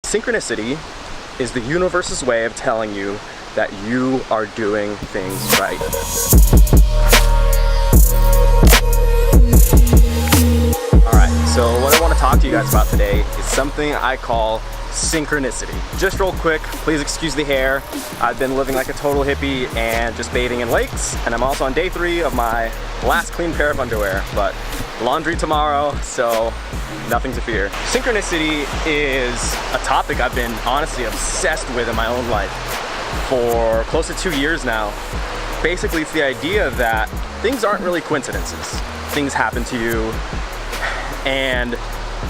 Synchronicity is the universe's way of telling you that you are doing things right. Alright, so what I want to talk to you guys about today is something I call synchronicity. Just real quick, please excuse the hair. I've been living like a total hippie and just bathing in lakes, and I'm also on day 3 of my last clean pair of underwear, but laundry tomorrow, so nothing to fear. Synchronicity is a topic I've been honestly obsessed with in my own life for close to 2 years now. Basically, it's the idea that things aren't really coincidences. Things happen to you, and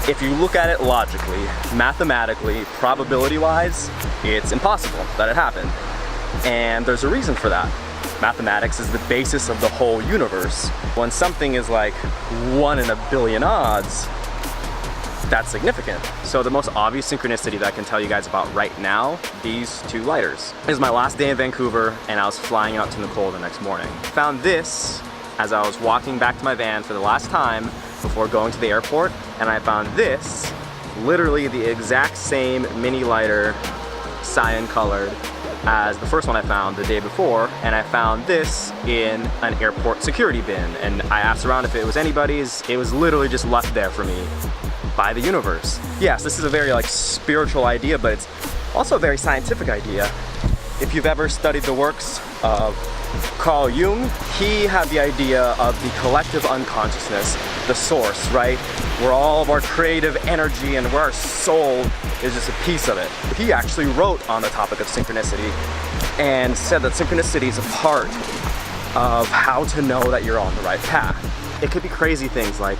if you look at it logically, mathematically, probability-wise, it's impossible that it happened. And there's a reason for that. Mathematics is the basis of the whole universe. When something is like 1 in a billion odds, that's significant. So the most obvious synchronicity that I can tell you guys about right now, these 2 lighters. It is my last day in Vancouver, and I was flying out to Nicole the next morning. Found this as I was walking back to my van for the last time before going to the airport, and I found this, literally the exact same mini lighter, cyan colored, as the first one I found the day before, and I found this in an airport security bin, and I asked around if it was anybody's. It was literally just left there for me by the universe. Yes, this is a very spiritual idea, but it's also a very scientific idea. If you've ever studied the works of Carl Jung, he had the idea of the collective unconsciousness, the source, right? Where all of our creative energy and where our soul is just a piece of it. He actually wrote on the topic of synchronicity and said that synchronicity is a part of how to know that you're on the right path. It could be crazy things like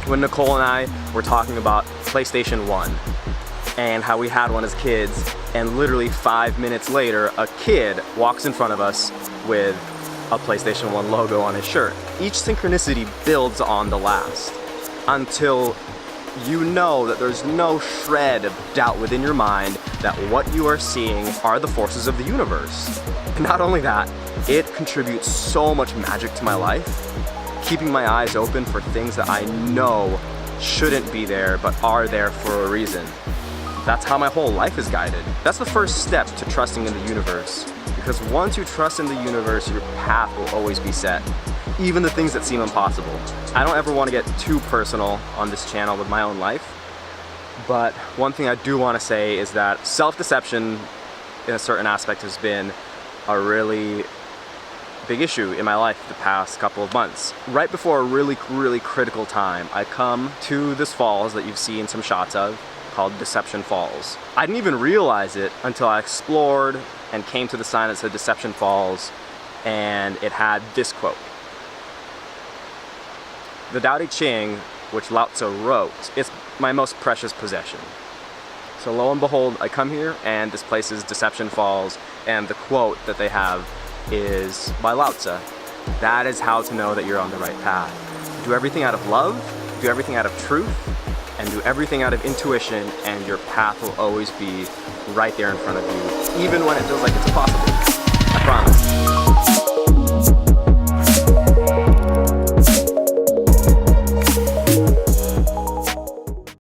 when Nicole and I were talking about PlayStation 1 and how we had one as kids, and literally 5 minutes later, a kid walks in front of us with a PlayStation 1 logo on his shirt. Each synchronicity builds on the last until you know that there's no shred of doubt within your mind that what you are seeing are the forces of the universe. Not only that, it contributes so much magic to my life, keeping my eyes open for things that I know shouldn't be there but are there for a reason. That's how my whole life is guided. That's the first step to trusting in the universe. Because once you trust in the universe, your path will always be set. Even the things that seem impossible. I don't ever want to get too personal on this channel with my own life. But one thing I do want to say is that self-deception in a certain aspect has been a really big issue in my life the past couple of months. Right before a really critical time, I come to this falls that you've seen some shots of, called Deception Falls. I didn't even realize it until I explored and came to the sign that said Deception Falls, and it had this quote. The Tao Te Ching, which Lao Tzu wrote, is my most precious possession. So lo and behold, I come here and this place is Deception Falls, and the quote that they have is by Lao Tzu. That is how to know that you're on the right path. Do everything out of love, do everything out of truth, and do everything out of intuition, and your path will always be right there in front of you, even when it feels like it's impossible. I promise.